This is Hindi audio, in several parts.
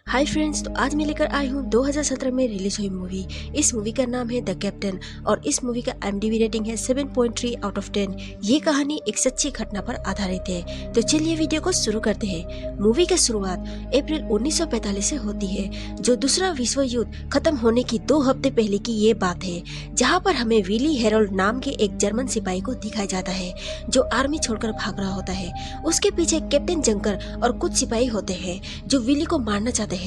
हाय फ्रेंड्स, तो आज मैं लेकर आई हूँ 2017 में रिलीज हुई मूवी। इस मूवी का नाम है द कैप्टन और इस मूवी का IMDb रेटिंग है 7.3 आउट ऑफ 10। ये कहानी एक सच्ची घटना पर आधारित है। तो चलिए वीडियो को शुरू करते हैं। मूवी की शुरुआत अप्रैल 1945 से होती है, जो दूसरा विश्व युद्ध खत्म होने की 2 हफ्ते पहले की ये बात है, जहाँ पर हमें विली हेरोल्ड नाम के एक जर्मन सिपाही को दिखाया जाता है जो आर्मी छोड़कर भाग रहा होता है। उसके पीछे कैप्टन जंकर और कुछ सिपाही होते हैं जो विली को मारना चाहते हैं,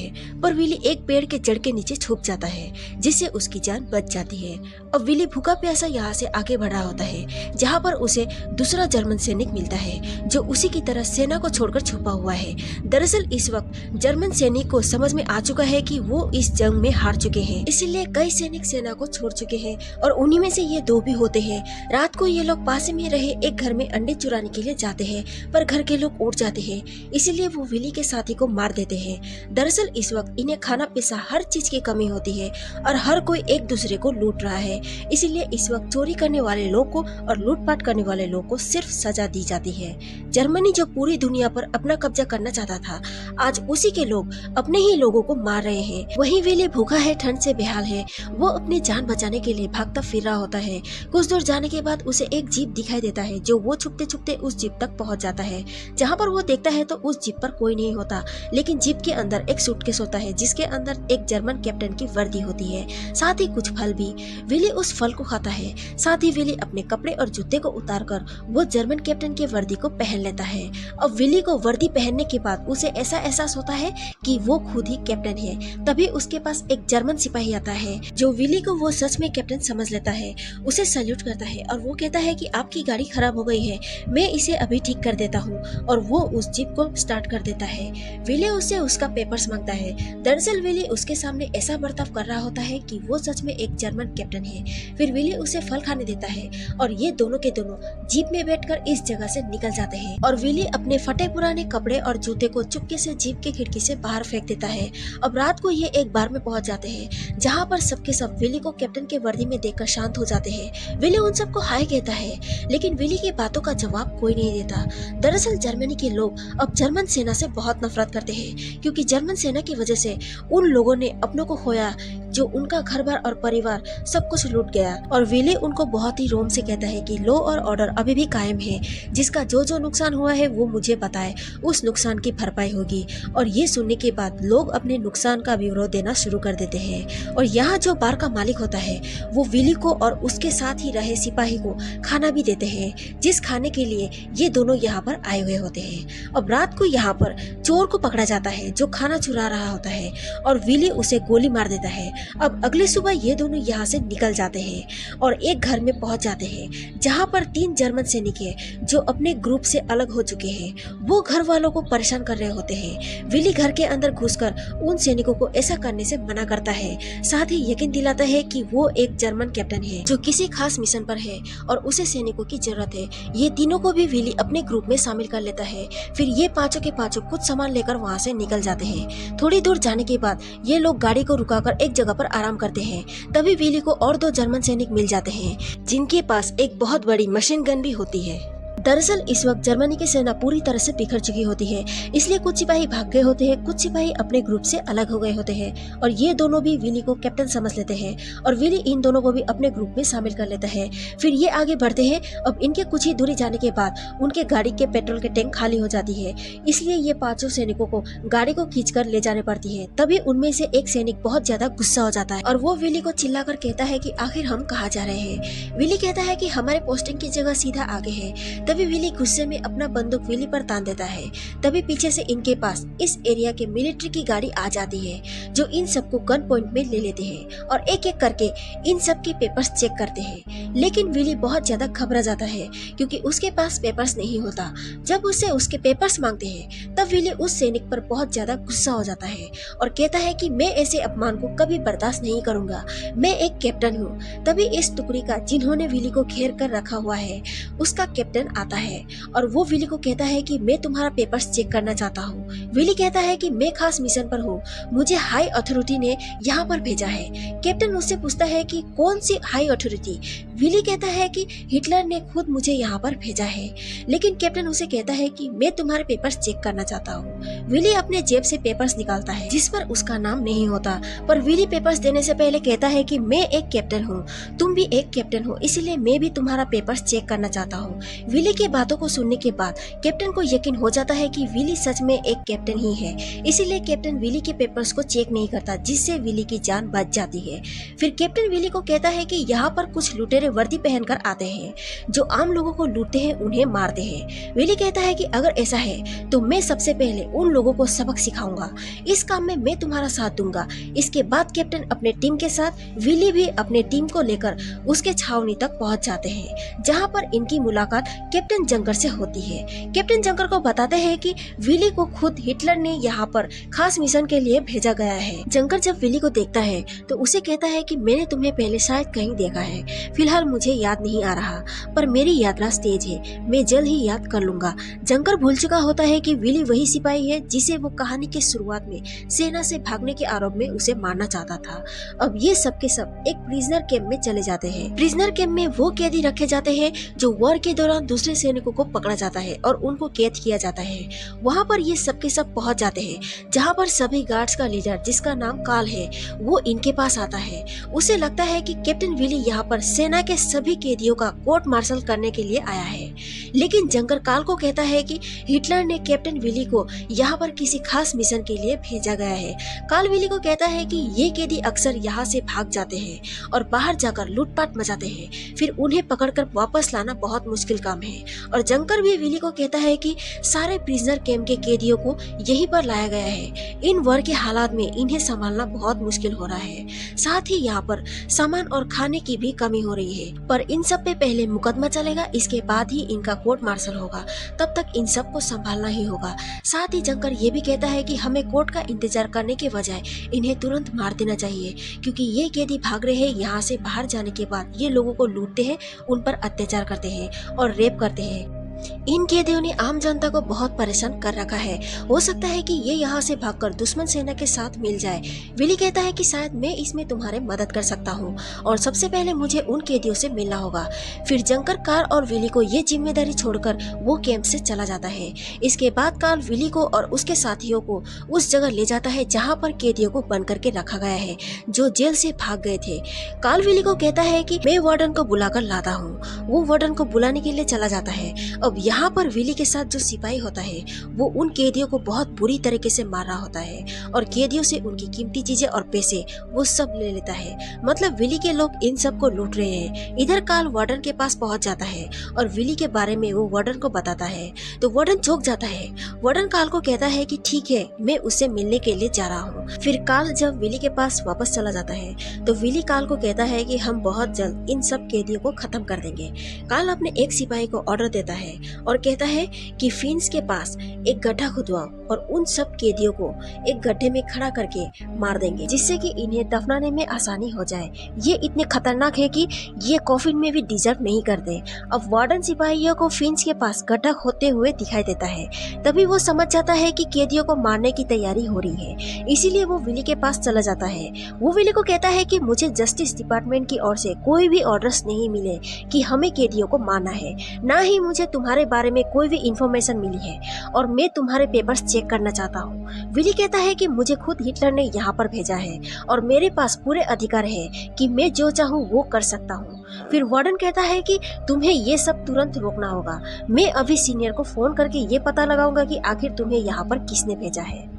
पर विली एक पेड़ के जड़ के नीचे छुप जाता है, जिससे उसकी जान बच जाती है। अब विली भूखा प्यासा यहाँ से आगे बढ़ रहा होता है, जहाँ पर उसे दूसरा जर्मन सैनिक मिलता है जो उसी की तरह सेना को छोड़कर छुपा हुआ है। दरअसल इस वक्त जर्मन सैनिक को समझ में आ चुका है कि वो इस जंग में हार चुके हैं, इसलिए कई सैनिक सेना को छोड़ चुके हैं और उन्हीं में से ये 2 भी होते हैं। रात को ये लोग पास में रहे एक घर में अंडे चुराने के लिए जाते हैं, पर घर के लोग उठ जाते हैं, इसलिए वो विली के साथी को मार देते हैं। दरअसल इस वक्त इन्हें खाना पैसा हर चीज की कमी होती है और हर कोई एक दूसरे को लूट रहा है, इसलिए इस वक्त चोरी करने वाले लोग को और लूटपाट करने वाले लोग को सिर्फ सजा दी जाती है। जर्मनी जो पूरी दुनिया पर अपना कब्जा करना चाहता था, आज उसी के लोग अपने ही लोगों को मार रहे हैं। वही विली भूखा है, ठंड से बेहाल है, वो अपनी जान बचाने के लिए भागता फिर रहा होता है। कुछ दूर जाने के बाद उसे एक जीप दिखाई देता है, जो वो छुपते छुपते उस जीप तक पहुंच जाता है। जहाँ पर वो देखता है तो उस जीप पर कोई नहीं होता, लेकिन जीप के अंदर एक सूटकेस होता है जिसके अंदर एक जर्मन कैप्टन की वर्दी होती है, साथ ही कुछ फल भी। विली उस फल को खाता है, साथ ही विली अपने कपड़े और जूते को उतारकर वो जर्मन कैप्टन की वर्दी को पहन लेता है। अब विली को वर्दी पहनने के बाद उसे ऐसा एहसास होता है कि वो खुद ही कैप्टन है। तभी उसके पास एक जर्मन सिपाही आता है जो विली को वो सच में कैप्टन समझ लेता है, उसे सैल्यूट करता है और वो कहता है कि आपकी गाड़ी खराब हो गई है, मैं इसे अभी ठीक कर देता हूँ, और वो उस जीप को स्टार्ट कर देता है। विली उससे उसका पेपर्स मांगता है। दरअसल विली उसके सामने ऐसा बर्ताव कर रहा होता है कि वो सच में एक जर्मन कैप्टन है। फिर विली उसे फल खाने देता है और ये दोनों के दोनों जीप में बैठकर इस जगह से निकल जाते हैं और विली अपने फटे पुराने कपड़े और जूते को चुपके से जीप की खिड़की से बाहर फेंक देता है। अब रात को ये एक बार में पहुंच जाते हैं, जहाँ पर सबके सब विली को कैप्टन के वर्दी में देखकर शांत हो जाते हैं। विली उन सबको हाय कहता है, लेकिन विली की बातों का जवाब कोई नहीं देता। दरअसल जर्मनी के लोग अब जर्मन सेना से बहुत नफरत करते हैं, क्योंकि जर्मन सेना की वजह से उन लोगों ने अपनों को खोया, जो उनका घर बार और परिवार सब कुछ लूट गया। और विली उनको बहुत ही रोम से कहता है कि लॉ और ऑर्डर अभी भी कायम है, जिसका जो जो नुकसान हुआ है वो मुझे बताए, उस नुकसान की भरपाई होगी। और ये सुनने के बाद लोग अपने नुकसान का विवरण देना शुरू कर देते हैं। और यहाँ जो बार का मालिक होता है वो विली को और उसके साथ ही रहे सिपाही को खाना भी देते हैं, जिस खाने के लिए ये दोनों यहाँ पर आए हुए होते हैं। अब रात को यहाँ पर चोर को पकड़ा जाता है जो खाना चुरा रहा होता है, और विली उसे गोली मार देता है। अब अगली सुबह ये दोनों यहाँ से निकल जाते हैं और एक घर में पहुंच जाते हैं, जहाँ पर 3 जर्मन सैनिक हैं जो अपने ग्रुप से अलग हो चुके हैं। वो घर वालों को परेशान कर रहे होते हैं। विली घर के अंदर घुसकर उन सैनिकों को ऐसा करने से मना करता है, साथ ही यकीन दिलाता है कि वो एक जर्मन कैप्टन है जो किसी खास मिशन पर है और उसे सैनिकों की जरूरत है। ये तीनों को भी विली अपने ग्रुप में शामिल कर लेता है। फिर ये पांचों के पांचों कुछ सामान लेकर वहाँ से निकल जाते हैं। थोड़ी दूर जाने के बाद ये लोग गाड़ी को रुकाकर एक जगह पर आराम करते हैं। तभी विली को और 2 जर्मन सैनिक मिल जाते हैं, जिनके पास एक बहुत बड़ी मशीन गन भी होती है। दरअसल इस वक्त जर्मनी की सेना पूरी तरह से बिखर चुकी होती है, इसलिए कुछ सिपाही भाग गए होते हैं, कुछ सिपाही अपने ग्रुप से अलग हो गए होते हैं, और ये दोनों भी विली को कैप्टन समझ लेते हैं और विली इन दोनों को भी अपने ग्रुप में शामिल कर लेता है। फिर ये आगे बढ़ते हैं। अब इनके कुछ ही दूरी जाने के बाद उनके गाड़ी के पेट्रोल के टैंक खाली हो जाती है, इसलिए ये पांचों सैनिकों को गाड़ी को खींचकर ले जाने पड़ती है। तभी उनमें से एक सैनिक बहुत ज्यादा गुस्सा हो जाता है और वो विली को चिल्लाकर कहता है कि आखिर हम कहाँ जा रहे हैं। विली कहता है कि हमारे पोस्टिंग की जगह सीधा आगे है। तभी विली गुस्से में अपना बंदूक विली पर तान देता है। तभी पीछे से इनके पास इस एरिया के मिलिट्री की गाड़ी आ जाती है, जो इन सबको गन पॉइंट में ले लेते हैं और एक एक करके इन सब के पेपर्स चेक करते हैं। लेकिन विली बहुत ज्यादा घबरा जाता है, क्योंकि उसके पास पेपर्स नहीं होता। जब उससे उसके पेपर्स मांगते हैं तब विली उस सैनिक पर बहुत ज्यादा गुस्सा हो जाता है और कहता है कि मैं ऐसे अपमान को कभी बर्दाश्त नहीं करूंगा, मैं एक कैप्टन हूँ। तभी इस टुकड़ी का जिन्होंने विली को घेर कर रखा हुआ है उसका कैप्टन आता है और वो विली को कहता है कि मैं तुम्हारा पेपर्स चेक करना चाहता हूँ। विली कहता है कि मैं खास मिशन पर हूँ, मुझे हाई अथॉरिटी ने यहाँ पर भेजा है। कैप्टन उससे पूछता है कि कौन सी हाई अथॉरिटी। विली कहता है कि हिटलर ने खुद मुझे यहाँ पर भेजा है, लेकिन कैप्टन उसे कहता है कि मैं तुम्हारे पेपर्स चेक करना चाहता हूँ। विली अपने जेब से पेपर्स निकालता है जिस पर उसका नाम नहीं होता, पर विली पेपर्स देने से पहले कहता है कि मैं एक कैप्टन हूँ, तुम भी एक कैप्टन हो, इसलिए मैं भी तुम्हारा पेपर्स चेक करना चाहता हूँ। विली की बातों को सुनने के बाद कैप्टन को यकीन हो जाता है कि विली सच में एक कैप्टन ही है, इसीलिए कैप्टन विली के पेपर्स को चेक नहीं करता, जिससे विली की जान बच जाती है। फिर कैप्टन विली को कहता है कि यहाँ पर कुछ लुटेरे वर्दी पहनकर आते हैं जो आम लोगों को लूटते हैं, उन्हें मारते हैं। विली कहता है कि अगर ऐसा है तो मैं सबसे पहले उन लोगों को सबक सिखाऊंगा, इस काम में मैं तुम्हारा साथ दूंगा। इसके बाद कैप्टन अपने टीम के साथ, विली भी अपने टीम को लेकर उसके छावनी तक पहुंच जाते हैं, जहां पर इनकी मुलाकात कैप्टन जंकर से होती है। कैप्टन जंकर को बताते हैं कि विली को खुद हिटलर ने यहाँ पर खास मिशन के लिए भेजा गया है। जंकर जब विली को देखता है तो उसे कहता है कि मैंने तुम्हें पहले शायद कहीं देखा है, फिलहाल मुझे याद नहीं आ रहा, पर मेरी यात्रा तेज है, मैं जल्द ही याद कर लूंगा। जंकर भूल चुका होता है कि विली वही सिपाही है जिसे वो कहानी के शुरुआत में सेना से भागने के आरोप में उसे मारना चाहता था। अब ये सब के सब एक प्रिजनर कैंप में चले जाते हैं। प्रिजनर कैंप में वो कैदी रखे जाते हैं जो वॉर के दौरान दूसरे सैनिकों को पकड़ा जाता है और उनको कैद किया जाता है। वहाँ पर ये सब के सब पहुँच जाते हैं, जहाँ पर सभी गार्ड्स का लीडर जिसका नाम काल है वो इनके पास आता है। उसे लगता है कि कैप्टन विली यहाँ पर सेना के सभी कैदियों का कोर्ट मार्शल करने के लिए आया है, लेकिन जंकर काल को कहता है कि हिटलर ने कैप्टन विली को यहाँ पर किसी खास मिशन के लिए भेजा गया है। काल विली को कहता है कि ये कैदी अक्सर यहाँ से भाग जाते हैं और बाहर जाकर लूटपाट मचाते हैं, फिर उन्हें पकड़कर वापस लाना बहुत मुश्किल काम है। और जंकर भी विली को कहता है कि सारे प्रिजनर कैंप के कैदियों को यहीं पर लाया गया है, इन वॉर के हालात में इन्हें संभालना बहुत मुश्किल हो रहा है, साथ ही यहाँ पर सामान और खाने की भी कमी हो रही है। पर इन सब पे पहले मुकदमा चलेगा, इसके बाद ही इनका कोर्ट मार्शल होगा, तब तक इन सब को संभालना ही होगा। साथ ही जंकर ये भी कहता है कि हमें कोर्ट का इंतजार करने के बजाय इन्हें तुरंत मार देना चाहिए, क्योंकि ये कैदी भाग रहे हैं। यहाँ से बाहर जाने के बाद ये लोगों को लूटते हैं, उन पर अत्याचार करते हैं और रेप करते हैं। इन कैदियों ने आम जनता को बहुत परेशान कर रखा है, हो सकता है कि ये यहाँ से भागकर दुश्मन सेना के साथ मिल जाए। विली कहता है कि शायद मैं इसमें तुम्हारे मदद कर सकता हूँ और सबसे पहले मुझे उन कैदियों से मिलना होगा। फिर जंकर कार और विली को ये जिम्मेदारी छोड़कर वो कैंप से चला जाता है। इसके बाद कार विली को और उसके साथियों को उस जगह ले जाता है जहाँ पर कैदियों को बंद करके रखा गया है जो जेल से भाग गए थे। काल विली को कहता है कि मैं वार्डन को बुलाकर लाता हूँ। वो वार्डन को बुलाने के लिए चला जाता है। अब यहाँ पर विली के साथ जो सिपाही होता है वो उन कैदियों को बहुत बुरी तरीके से मार रहा होता है और कैदियों से उनकी कीमती चीजें और पैसे वो सब ले लेता है। मतलब विली के लोग इन सब को लूट रहे हैं। इधर काल वार्डन के पास पहुंच जाता है और विली के बारे में वो वार्डन को बताता है तो वार्डन चौंक जाता है। वार्डन काल को कहता है कि ठीक है, मैं उससे मिलने के लिए जा रहा हूँ। फिर काल जब विली के पास वापस चला जाता है तो विली काल को कहता है कि हम बहुत जल्द इन सब कैदियों को खत्म कर देंगे। काल अपने एक सिपाही को ऑर्डर देता है और कहता है कि फिन्स के पास एक गड्ढा खुदवाओ और उन सब कैदियों को एक गड्ढे में खड़ा करके मार देंगे, जिससे कि इन्हें दफनाने में आसानी हो जाए। ये इतने खतरनाक है कि ये कॉफिन में भी डिजर्व नहीं करते। अब वार्डन सिपाहियों को फिन्स के पास गड्ढा खोदते हुए दिखाई देता है, तभी वो समझ जाता है कि कैदियों को मारने की तैयारी हो रही है, इसीलिए वो विली के पास चला जाता है। वो विली को कहता है कि मुझे जस्टिस डिपार्टमेंट की ओर से कोई भी ऑर्डर्स नहीं मिले कि हमें कैदियों को मारना है, ना ही मुझे तुम्हारे बारे में कोई भी इंफॉर्मेशन मिली है और मैं तुम्हारे पेपर्स चेक करना चाहता हूँ। विली कहता है कि मुझे खुद हिटलर ने यहाँ पर भेजा है और मेरे पास पूरे अधिकार है कि मैं जो चाहूँ वो कर सकता हूँ। फिर वार्डन कहता है कि तुम्हें ये सब तुरंत रोकना होगा। मैं अभी सीनियर को फोन करके ये पता लगाऊंगा कि आखिर तुम्हें यहाँ पर किसने भेजा है।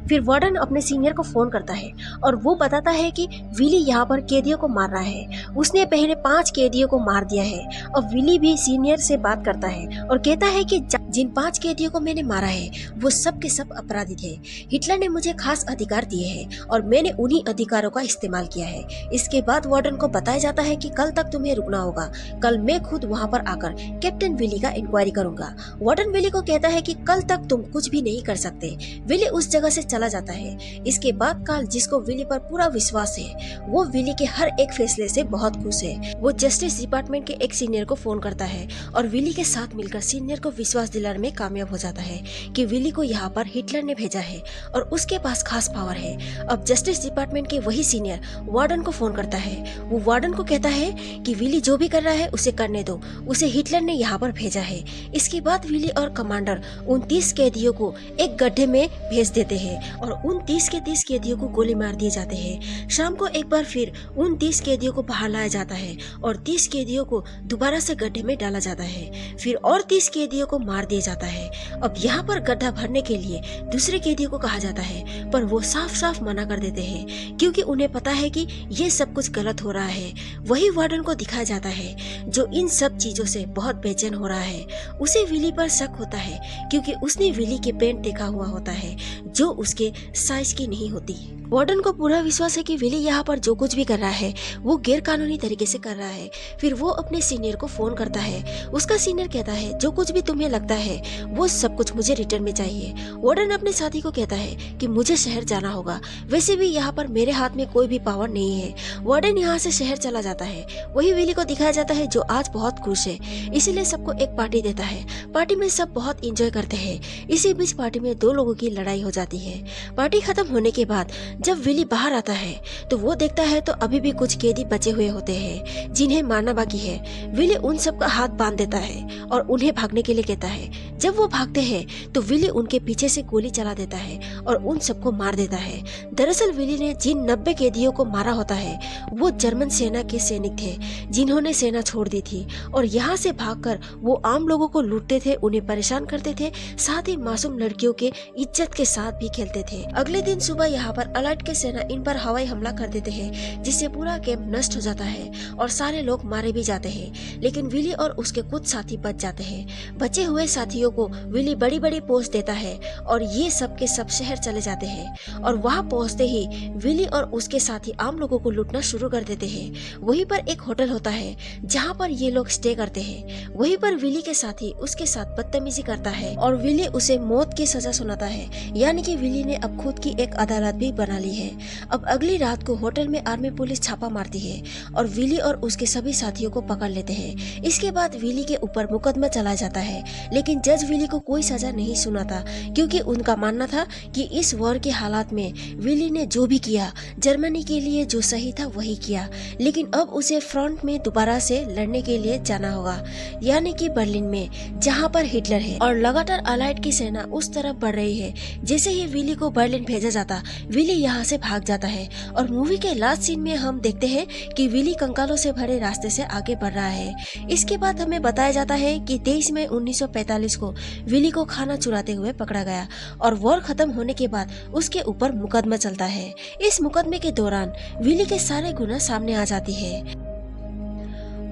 फिर वार्डन अपने सीनियर को फोन करता है और वो बताता है कि विली यहाँ पर कैदियों को मार रहा है। उसने पहले 5 कैदियों को मार दिया है। और विली भी सीनियर से बात करता है और कहता है कि जिन 5 कैदियों को मैंने मारा है वो सब के सब अपराधी थे। हिटलर ने मुझे खास अधिकार दिए हैं और मैंने उन्हीं अधिकारों का इस्तेमाल किया है। इसके बाद वार्डन को बताया जाता है कि कल तक तुम्हें रुकना होगा, कल मैं खुद वहाँ पर आकर कैप्टन विली का इंक्वायरी करूंगा। वार्डन विली को कहता है कि कल तक तुम कुछ भी नहीं कर सकते। विली उस जगह से चला जाता है। इसके बाद कार्ल, जिसको विली पर पूरा विश्वास है, वो विली के हर एक फैसले से बहुत खुश है। वो जस्टिस डिपार्टमेंट के एक सीनियर को फोन करता है और विली के साथ मिलकर सीनियर को विश्वास दिलाने में कामयाब हो जाता है कि विली को यहाँ पर हिटलर ने भेजा है और उसके पास खास पावर है। अब जस्टिस डिपार्टमेंट के वही सीनियर वार्डन को फोन करता है। वो वार्डन को कहता है कि विली जो भी कर रहा है उसे करने दो, उसे हिटलर ने यहाँ पर भेजा है। इसके बाद विली और कमांडर उन 30 कैदियों को एक गड्ढे में भेज देते हैं और उन 30 के 30 कैदियों को गोली मार दिए जाते हैं। शाम को एक बार फिर उन 30 कैदियों को बाहर लाया जाता है और 30 कैदियों को दोबारा से गड्ढे में डाला जाता है। फिर और 30 कैदियों को मार दिया जाता है। अब यहाँ पर गड्ढा भरने के लिए दूसरे कैदियों को कहा जाता है, पर वो साफ साफ मना कर देते हैं क्योंकि उन्हें पता है कि ये सब कुछ गलत हो रहा है। वही वार्डन को दिखाया जाता है जो इन सब चीजों से बहुत बेचैन हो रहा है। उसे विली पर शक होता है क्योंकि उसने विली के पैंट देखा हुआ होता है जो उसके साइज की नहीं होती। वार्डन को पूरा विश्वास है कि विली यहाँ पर जो कुछ भी कर रहा है वो गैर कानूनी तरीके से कर रहा है। फिर वो अपने सीनियर को फोन करता है। उसका सीनियर कहता है जो कुछ भी तुम्हें लगता है वो सब कुछ मुझे रिटर्न में चाहिए। वार्डन अपने साथी को कहता है कि मुझे शहर जाना होगा, वैसे भी यहाँ पर मेरे हाथ में कोई भी पावर नहीं है। वार्डन यहाँ से शहर चला जाता है। वही विली को दिखाया जाता है जो आज बहुत खुश है, इसीलिए सबको एक पार्टी देता है। पार्टी में सब बहुत इंजॉय करते हैं। इसी बीच पार्टी में 2 लोगों की लड़ाई हो जाती है। पार्टी खत्म होने के बाद जब विली बाहर आता है तो वो देखता है तो अभी भी कुछ कैदी बचे हुए होते हैं जिन्हें मारना बाकी है। विली उन सब का हाथ बांध देता है और उन्हें भागने के लिए कहता है। जब वो भागते हैं तो विली उनके पीछे से गोली चला देता है और उन सबको मार देता है। दरअसल विली ने जिन 90 कैदियों को मारा होता है वो जर्मन सेना के सैनिक थे जिन्होंने सेना छोड़ दी थी और यहाँ से भागकर वो आम लोगों को लूटते थे, उन्हें परेशान करते थे, साथ ही मासूम लड़कियों के इज्जत के साथ भी खेलते थे। अगले दिन सुबह यहाँ पर अलाइड के सेना इन पर हवाई हमला कर देते हैं जिससे पूरा कैंप नष्ट हो जाता है और सारे लोग मारे भी जाते हैं, लेकिन विली और उसके कुछ साथी बच जाते हैं। बचे हुए साथियों को विली बड़ी बड़ी पोस्ट देता है और ये सब के सब शहर चले जाते हैं और वहाँ पहुँचते ही विली और उसके साथी आम लोगों को लूटना शुरू कर देते हैं। वहीं पर एक होटल होता है जहाँ पर ये लोग स्टे करते हैं। वहीं पर विली के साथी उसके साथ बदतमीजी करता है और विली उसे मौत की सजा सुनाता है, यानी कि विली ने अब खुद की एक अदालत भी बना ली है। अब अगली रात को होटल में आर्मी पुलिस छापा मारती है और विली और उसके सभी साथियों को पकड़ लेते हैं। इसके बाद विली के ऊपर मुकदमा चलाया जाता है, लेकिन जज विली को कोई सजा नहीं सुनाता क्योंकि उनका मानना था कि इस वॉर के हालात में विली ने जो भी किया जर्मनी के लिए जो सही था वही किया, लेकिन अब उसे फ्रंट में दोबारा से लड़ने के लिए जाना होगा, यानी कि बर्लिन में जहाँ पर हिटलर है और लगातार अलाइड की सेना उस तरफ बढ़ रही है। जैसे ही विली को बर्लिन भेजा जाता विली यहाँ से भाग जाता है और मूवी के लास्ट सीन में हम देखते हैं कि विली कंकालों से भरे रास्ते से आगे बढ़ रहा है। इसके बाद हमें बताया जाता है कि 23 मई 1945 को विली को खाना चुराते हुए पकड़ा गया और वॉर खत्म होने के बाद उसके ऊपर मुकदमा चलता है। इस मुकदमे के दौरान विली के सारे गुनाह सामने आ जाती है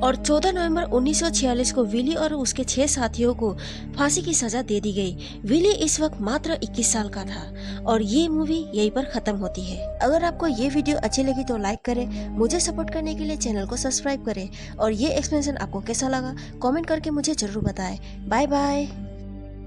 और 14 नवंबर 1946 को विली और उसके 6 साथियों को फांसी की सजा दे दी गई। विली इस वक्त मात्र 21 साल का था और ये मूवी यहीं पर खत्म होती है। अगर आपको ये वीडियो अच्छी लगी तो लाइक करें, मुझे सपोर्ट करने के लिए चैनल को सब्सक्राइब करें और ये एक्सप्लेनेशन आपको कैसा लगा कमेंट करके मुझे जरूर बताएं। Bye bye.